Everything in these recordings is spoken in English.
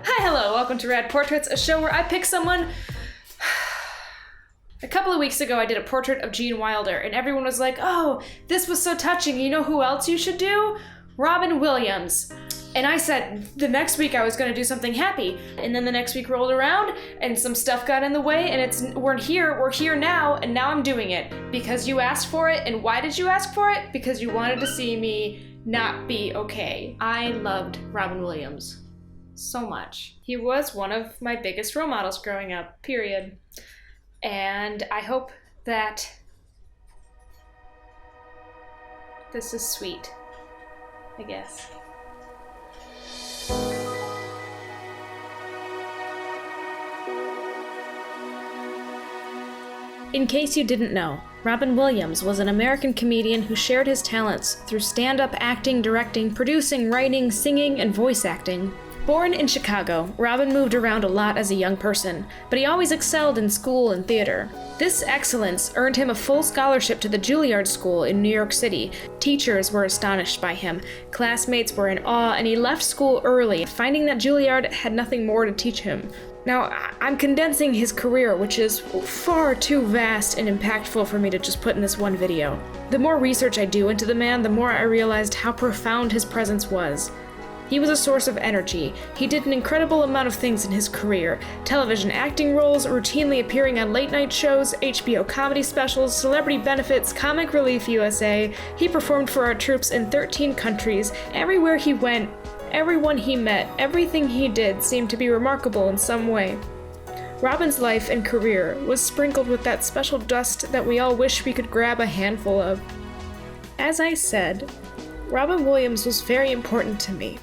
Hi, hello, welcome to Rad Portraits, a show where I pick someone. A couple of weeks ago I did a portrait of Gene Wilder and everyone was like, oh, this was so touching, you know who else you should do? Robin Williams. And I said the next week I was going to do something happy. And then the next week rolled around and some stuff got in the way and we're here now, and now I'm doing it. Because you asked for it. And why did you ask for it? Because you wanted to see me not be okay. I loved Robin Williams so much. He was one of my biggest role models growing up, period. And I hope that this is sweet, I guess. In case you didn't know, Robin Williams was an American comedian who shared his talents through stand-up acting, directing, producing, writing, singing, and voice acting. Born in Chicago, Robin moved around a lot as a young person, but he always excelled in school and theater. This excellence earned him a full scholarship to the Juilliard School in New York City. Teachers were astonished by him, classmates were in awe, and he left school early, finding that Juilliard had nothing more to teach him. Now, I'm condensing his career, which is far too vast and impactful for me to just put in this one video. The more research I do into the man, the more I realized how profound his presence was. He was a source of energy. He did an incredible amount of things in his career. Television acting roles, routinely appearing on late-night shows, HBO comedy specials, celebrity benefits, Comic Relief USA. He performed for our troops in 13 countries. Everywhere he went, everyone he met, everything he did seemed to be remarkable in some way. Robin's life and career was sprinkled with that special dust that we all wish we could grab a handful of. As I said, Robin Williams was very important to me.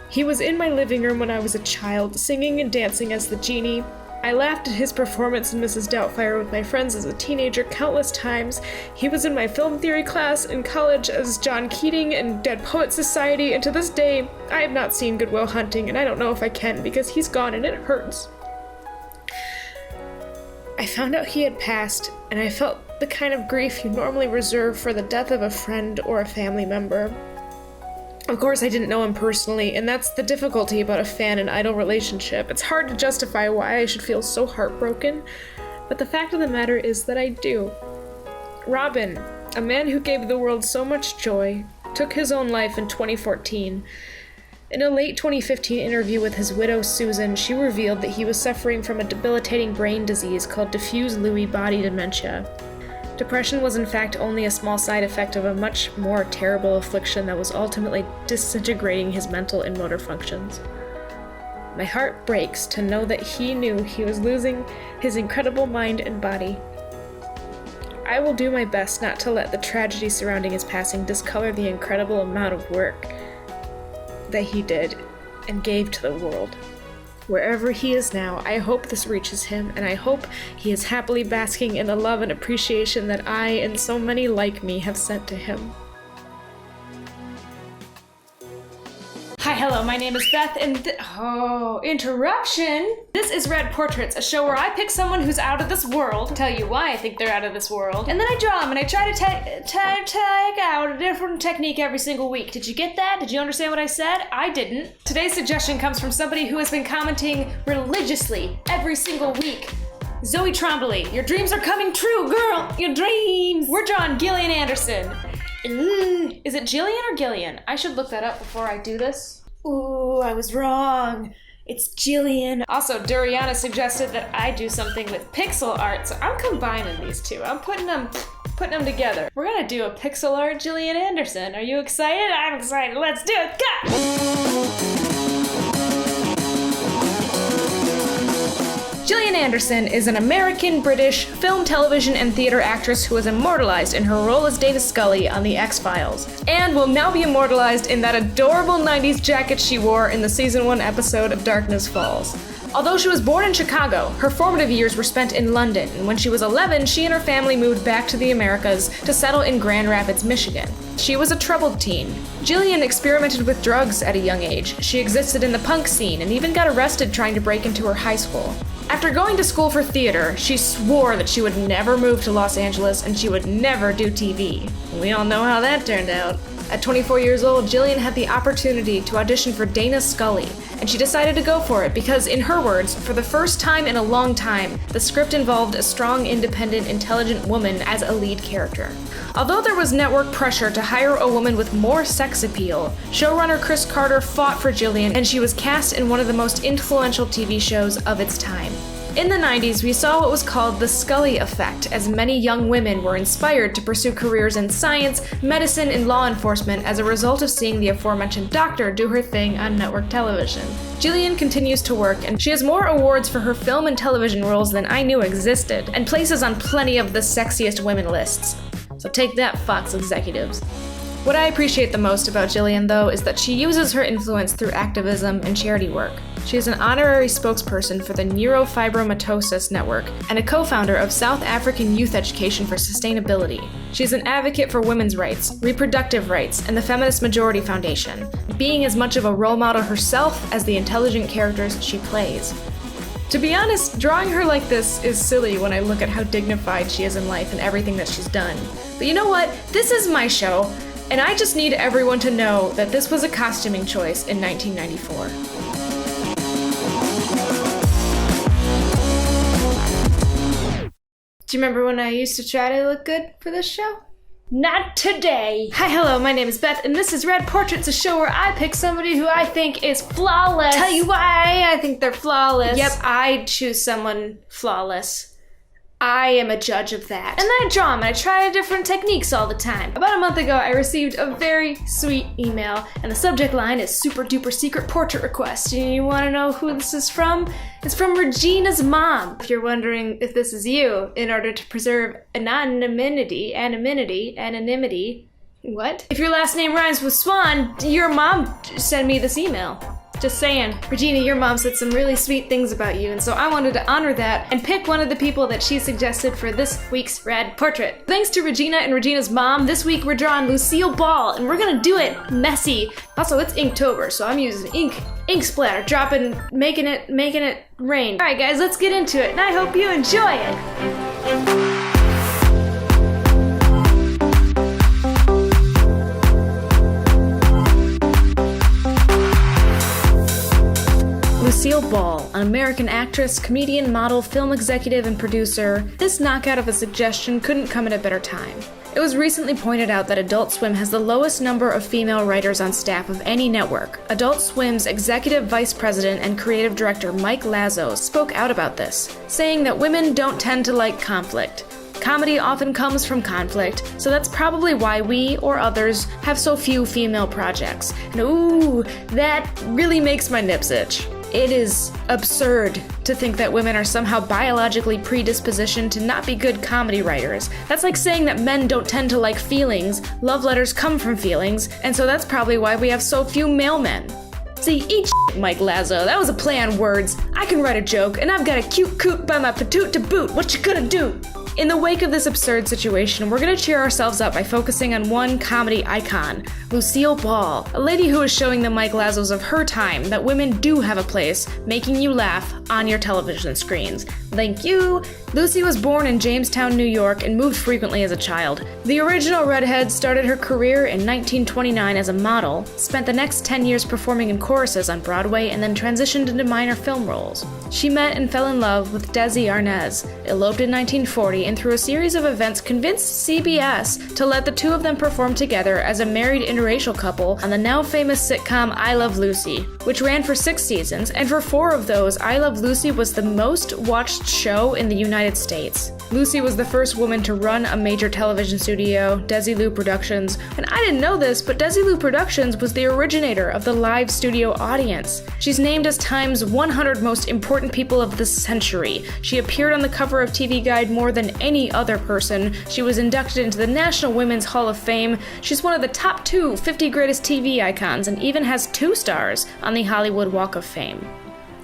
He was in my living room when I was a child, singing and dancing as the genie. I laughed at his performance in Mrs. Doubtfire with my friends as a teenager countless times. He was in my film theory class in college as John Keating in Dead Poets Society, and to this day, I have not seen Good Will Hunting, and I don't know if I can because he's gone and it hurts. I found out he had passed, and I felt the kind of grief you normally reserve for the death of a friend or a family member. Of course, I didn't know him personally, and that's the difficulty about a fan and idol relationship. It's hard to justify why I should feel so heartbroken, but the fact of the matter is that I do. Robin, a man who gave the world so much joy, took his own life in 2014. In a late 2015 interview with his widow, Susan, she revealed that he was suffering from a debilitating brain disease called diffuse Lewy body dementia. Depression was in fact only a small side effect of a much more terrible affliction that was ultimately disintegrating his mental and motor functions. My heart breaks to know that he knew he was losing his incredible mind and body. I will do my best not to let the tragedy surrounding his passing discolor the incredible amount of work that he did and gave to the world. Wherever he is now, I hope this reaches him, and I hope he is happily basking in the love and appreciation that I and so many like me have sent to him. Hi, hello, my name is Beth, and interruption! This is Rad Portraits, a show where I pick someone who's out of this world, tell you why I think they're out of this world, and then I draw them, and I try to take out a different technique every single week. Did you get that? Did you understand what I said? I didn't. Today's suggestion comes from somebody who has been commenting religiously every single week. Zoe Trombley, your dreams are coming true, girl! Your dreams! We're drawing Gillian Anderson. Is it Gillian or Gillian? I should look that up before I do this. Ooh, I was wrong. It's Gillian. Also, Duriana suggested that I do something with pixel art, so I'm combining these two. I'm putting them together. We're gonna do a pixel art Gillian Anderson. Are you excited? I'm excited. Let's do it. Go! Gillian Anderson is an American-British film, television, and theater actress who was immortalized in her role as Dana Scully on The X-Files, and will now be immortalized in that adorable 90s jacket she wore in the season 1 episode of Darkness Falls. Although she was born in Chicago, her formative years were spent in London, and when she was 11, she and her family moved back to the Americas to settle in Grand Rapids, Michigan. She was a troubled teen. Gillian experimented with drugs at a young age. She existed in the punk scene and even got arrested trying to break into her high school. After going to school for theater, she swore that she would never move to Los Angeles and she would never do TV. We all know how that turned out. At 24 years old, Gillian had the opportunity to audition for Dana Scully, and she decided to go for it because, in her words, for the first time in a long time, the script involved a strong, independent, intelligent woman as a lead character. Although there was network pressure to hire a woman with more sex appeal, showrunner Chris Carter fought for Gillian, and she was cast in one of the most influential TV shows of its time. In the 90s, we saw what was called the Scully effect, as many young women were inspired to pursue careers in science, medicine, and law enforcement as a result of seeing the aforementioned doctor do her thing on network television. Gillian continues to work, and she has more awards for her film and television roles than I knew existed, and places on plenty of the sexiest women lists. So take that, Fox executives. What I appreciate the most about Gillian, though, is that she uses her influence through activism and charity work. She is an honorary spokesperson for the Neurofibromatosis Network and a co-founder of South African Youth Education for Sustainability. She is an advocate for women's rights, reproductive rights, and the Feminist Majority Foundation, being as much of a role model herself as the intelligent characters she plays. To be honest, drawing her like this is silly when I look at how dignified she is in life and everything that she's done. But you know what? This is my show, and I just need everyone to know that this was a costuming choice in 1994. Do you remember when I used to try to look good for this show? Not today! Hi, hello, my name is Beth, and this is Rad Portrait, a show where I pick somebody who I think is flawless. Tell you why I think they're flawless. Yep, I choose someone flawless. I am a judge of that. And then I draw them, and I try different techniques all the time. About a month ago, I received a very sweet email, and the subject line is super duper secret portrait request. And you wanna know who this is from? It's from Regina's mom. If you're wondering if this is you, in order to preserve anonymity, what? If your last name rhymes with Swan, your mom sent me this email. Just saying. Regina, your mom said some really sweet things about you, and so I wanted to honor that and pick one of the people that she suggested for this week's Rad Portrait. Thanks to Regina and Regina's mom, this week we're drawing Lucille Ball, and we're gonna do it messy. Also, it's Inktober, so I'm using ink splatter, making it rain. Alright guys, let's get into it, and I hope you enjoy it! Lucille Ball, an American actress, comedian, model, film executive, and producer, this knockout of a suggestion couldn't come at a better time. It was recently pointed out that Adult Swim has the lowest number of female writers on staff of any network. Adult Swim's executive vice president and creative director Mike Lazzo spoke out about this, saying that women don't tend to like conflict. Comedy often comes from conflict, so that's probably why we, or others, have so few female projects. And ooh, that really makes my nips itch. It is absurd to think that women are somehow biologically predispositioned to not be good comedy writers. That's like saying that men don't tend to like feelings, love letters come from feelings, and so that's probably why we have so few male men. See, eat shit, Mike Lazzo, that was a play on words. I can write a joke, and I've got a cute coot by my patoot to boot. What you gonna do? In the wake of this absurd situation, we're gonna cheer ourselves up by focusing on one comedy icon, Lucille Ball, a lady who is showing the Mike Lazzos of her time that women do have a place making you laugh on your television screens. Thank you! Lucy was born in Jamestown, New York, and moved frequently as a child. The original redhead started her career in 1929 as a model, spent the next 10 years performing in choruses on Broadway, and then transitioned into minor film roles. She met and fell in love with Desi Arnaz, eloped in 1940, and through a series of events convinced CBS to let the two of them perform together as a married interracial couple on the now famous sitcom I Love Lucy, which ran for 6 seasons, and for 4 of those, I Love Lucy was the most watched show in the United States. Lucy was the first woman to run a major television studio, Desilu Productions, and I didn't know this, but Desilu Productions was the originator of the live studio audience. She's named as Time's 100 most important people of the century. She appeared on the cover of TV Guide more than any other person. She was inducted into the National Women's Hall of Fame. She's one of the top 2 50 greatest TV icons and even has 2 stars on the Hollywood Walk of Fame.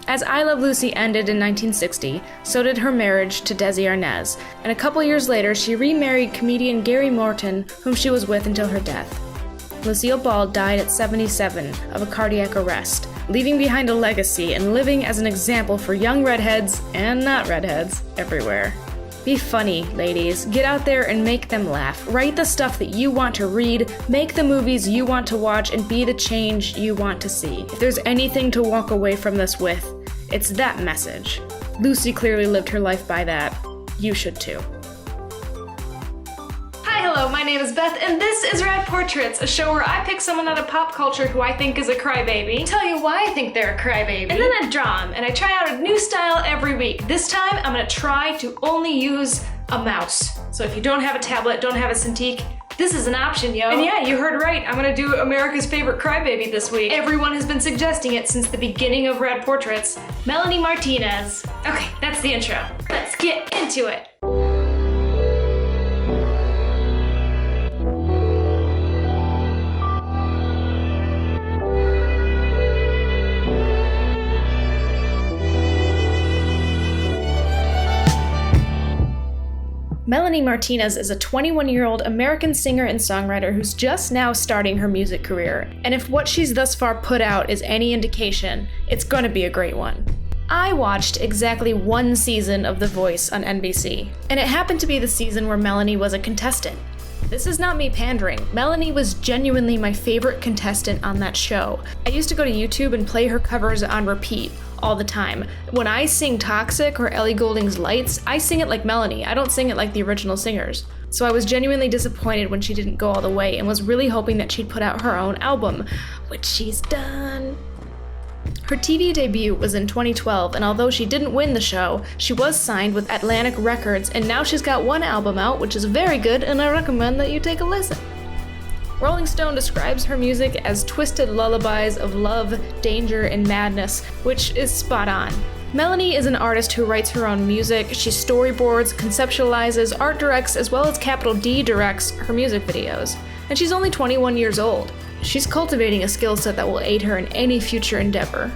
As I Love Lucy ended in 1960, so did her marriage to Desi Arnaz, and a couple years later she remarried comedian Gary Morton, whom she was with until her death. Lucille Ball died at 77 of a cardiac arrest, leaving behind a legacy and living as an example for young redheads, and not redheads, everywhere. Be funny, ladies. Get out there and make them laugh. Write the stuff that you want to read, make the movies you want to watch, and be the change you want to see. If there's anything to walk away from this with, it's that message. Lucy clearly lived her life by that. You should too. Hello, my name is Beth, and this is Rad Portraits, a show where I pick someone out of pop culture who I think is a crybaby, tell you why I think they're a crybaby, and then I draw them, and I try out a new style every week. This time, I'm gonna try to only use a mouse. So if you don't have a tablet, don't have a Cintiq, this is an option, yo. And yeah, you heard right, I'm gonna do America's favorite crybaby this week. Everyone has been suggesting it since the beginning of Rad Portraits. Melanie Martinez. Okay, that's the intro. Let's get into it. Melanie Martinez is a 21-year-old American singer and songwriter who's just now starting her music career. And if what she's thus far put out is any indication, it's gonna be a great one. I watched exactly one season of The Voice on NBC, and it happened to be the season where Melanie was a contestant. This is not me pandering. Melanie was genuinely my favorite contestant on that show. I used to go to YouTube and play her covers on repeat all the time. When I sing Toxic or Ellie Goulding's Lights, I sing it like Melanie. I don't sing it like the original singers. So I was genuinely disappointed when she didn't go all the way and was really hoping that she'd put out her own album, which she's done. Her TV debut was in 2012, and although she didn't win the show, she was signed with Atlantic Records, and now she's got one album out, which is very good, and I recommend that you take a listen. Rolling Stone describes her music as twisted lullabies of love, danger, and madness, which is spot on. Melanie is an artist who writes her own music. She storyboards, conceptualizes, art directs, as well as capital D directs her music videos. And she's only 21 years old. She's cultivating a skill set that will aid her in any future endeavor.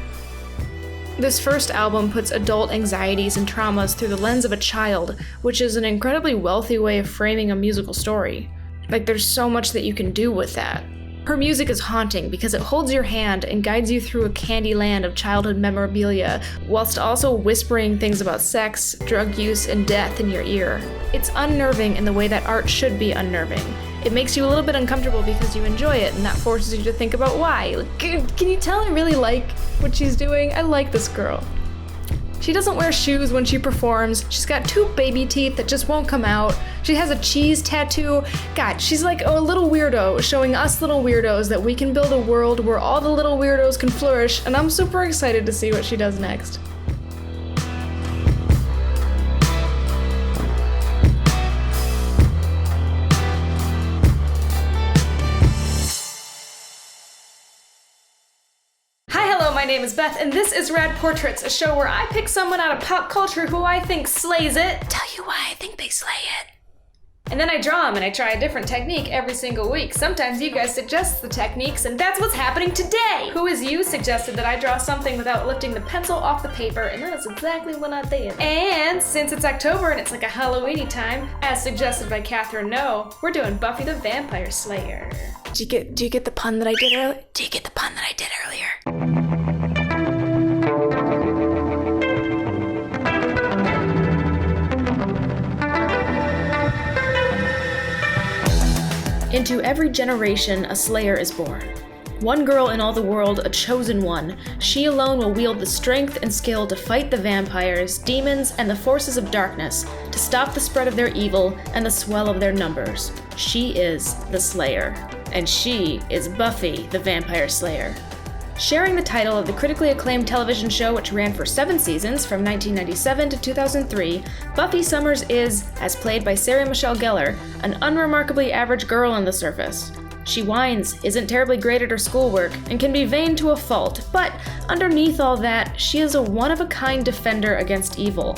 This first album puts adult anxieties and traumas through the lens of a child, which is an incredibly wealthy way of framing a musical story. Like, there's so much that you can do with that. Her music is haunting because it holds your hand and guides you through a candy land of childhood memorabilia, whilst also whispering things about sex, drug use, and death in your ear. It's unnerving in the way that art should be unnerving. It makes you a little bit uncomfortable because you enjoy it, and that forces you to think about why. Like, can you tell I really like what she's doing? I like this girl. She doesn't wear shoes when she performs. She's got 2 baby teeth that just won't come out. She has a cheese tattoo. God, she's like a little weirdo, showing us little weirdos that we can build a world where all the little weirdos can flourish, and I'm super excited to see what she does next. My name is Beth, and this is Rad Portraits, a show where I pick someone out of pop culture who I think slays it, tell you why I think they slay it, and then I draw them and I try a different technique every single week. Sometimes you guys suggest the techniques, and that's what's happening today! Who is you suggested that I draw something without lifting the pencil off the paper, and that is exactly what I did. And since it's October and it's like a Halloween-y time, as suggested by Catherine No, we're doing Buffy the Vampire Slayer. Do you get the pun that I did earlier? Do you get the pun that I did earlier? Into every generation, a slayer is born. One girl in all the world, a chosen one. She alone will wield the strength and skill to fight the vampires, demons, and the forces of darkness, to stop the spread of their evil and the swell of their numbers. She is the Slayer. And she is Buffy the Vampire Slayer. Sharing the title of the critically acclaimed television show, which ran for 7 seasons from 1997 to 2003, Buffy Summers is, as played by Sarah Michelle Gellar, an unremarkably average girl on the surface. She whines, isn't terribly great at her schoolwork, and can be vain to a fault, but underneath all that, she is a one-of-a-kind defender against evil.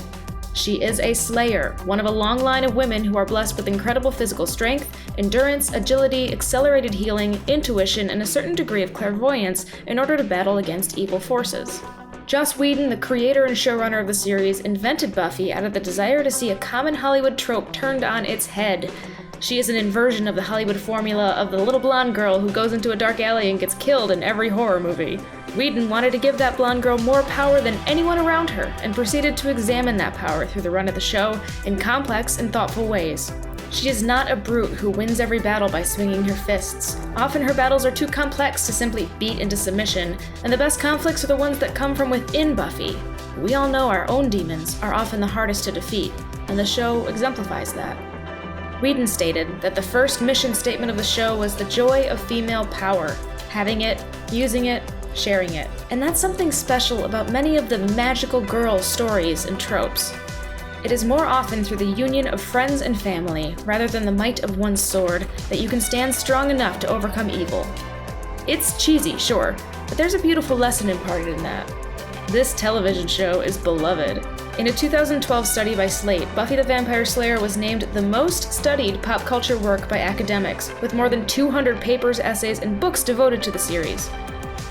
She is a slayer, one of a long line of women who are blessed with incredible physical strength, endurance, agility, accelerated healing, intuition, and a certain degree of clairvoyance in order to battle against evil forces. Joss Whedon, the creator and showrunner of the series, invented Buffy out of the desire to see a common Hollywood trope turned on its head. She is an inversion of the Hollywood formula of the little blonde girl who goes into a dark alley and gets killed in every horror movie. Whedon wanted to give that blonde girl more power than anyone around her, and proceeded to examine that power through the run of the show in complex and thoughtful ways. She is not a brute who wins every battle by swinging her fists. Often her battles are too complex to simply beat into submission, and the best conflicts are the ones that come from within Buffy. We all know our own demons are often the hardest to defeat, and the show exemplifies that. Whedon stated that the first mission statement of the show was the joy of female power, having it, using it, sharing it. And that's something special about many of the magical girl stories and tropes. It is more often through the union of friends and family, rather than the might of one's sword, that you can stand strong enough to overcome evil. It's cheesy, sure, but there's a beautiful lesson imparted in that. This television show is beloved. In a 2012 study by Slate, Buffy the Vampire Slayer was named the most studied pop culture work by academics, with more than 200 papers, essays, and books devoted to the series.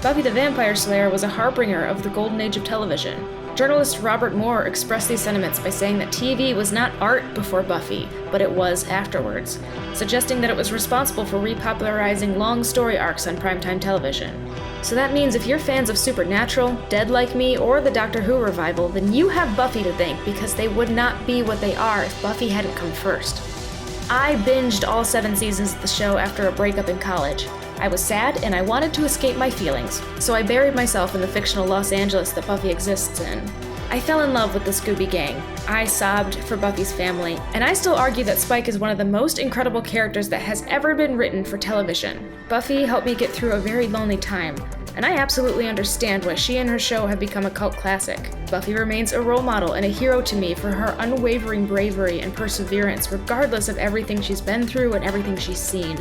Buffy the Vampire Slayer was a harbinger of the golden age of television. Journalist Robert Moore expressed these sentiments by saying that TV was not art before Buffy, but it was afterwards, suggesting that it was responsible for repopularizing long story arcs on primetime television. So that means if you're fans of Supernatural, Dead Like Me, or the Doctor Who revival, then you have Buffy to thank, because they would not be what they are if Buffy hadn't come first. I binged all 7 seasons of the show after a breakup in college. I was sad and I wanted to escape my feelings, so I buried myself in the fictional Los Angeles that Buffy exists in. I fell in love with the Scooby Gang. I sobbed for Buffy's family, and I still argue that Spike is one of the most incredible characters that has ever been written for television. Buffy helped me get through a very lonely time, and I absolutely understand why she and her show have become a cult classic. Buffy remains a role model and a hero to me for her unwavering bravery and perseverance, regardless of everything she's been through and everything she's seen.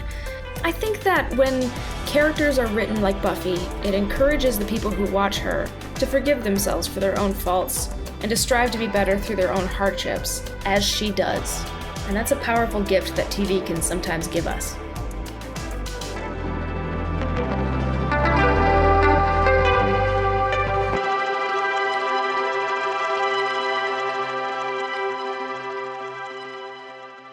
I think that when characters are written like Buffy, it encourages the people who watch her to forgive themselves for their own faults and to strive to be better through their own hardships, as she does. And that's a powerful gift that TV can sometimes give us.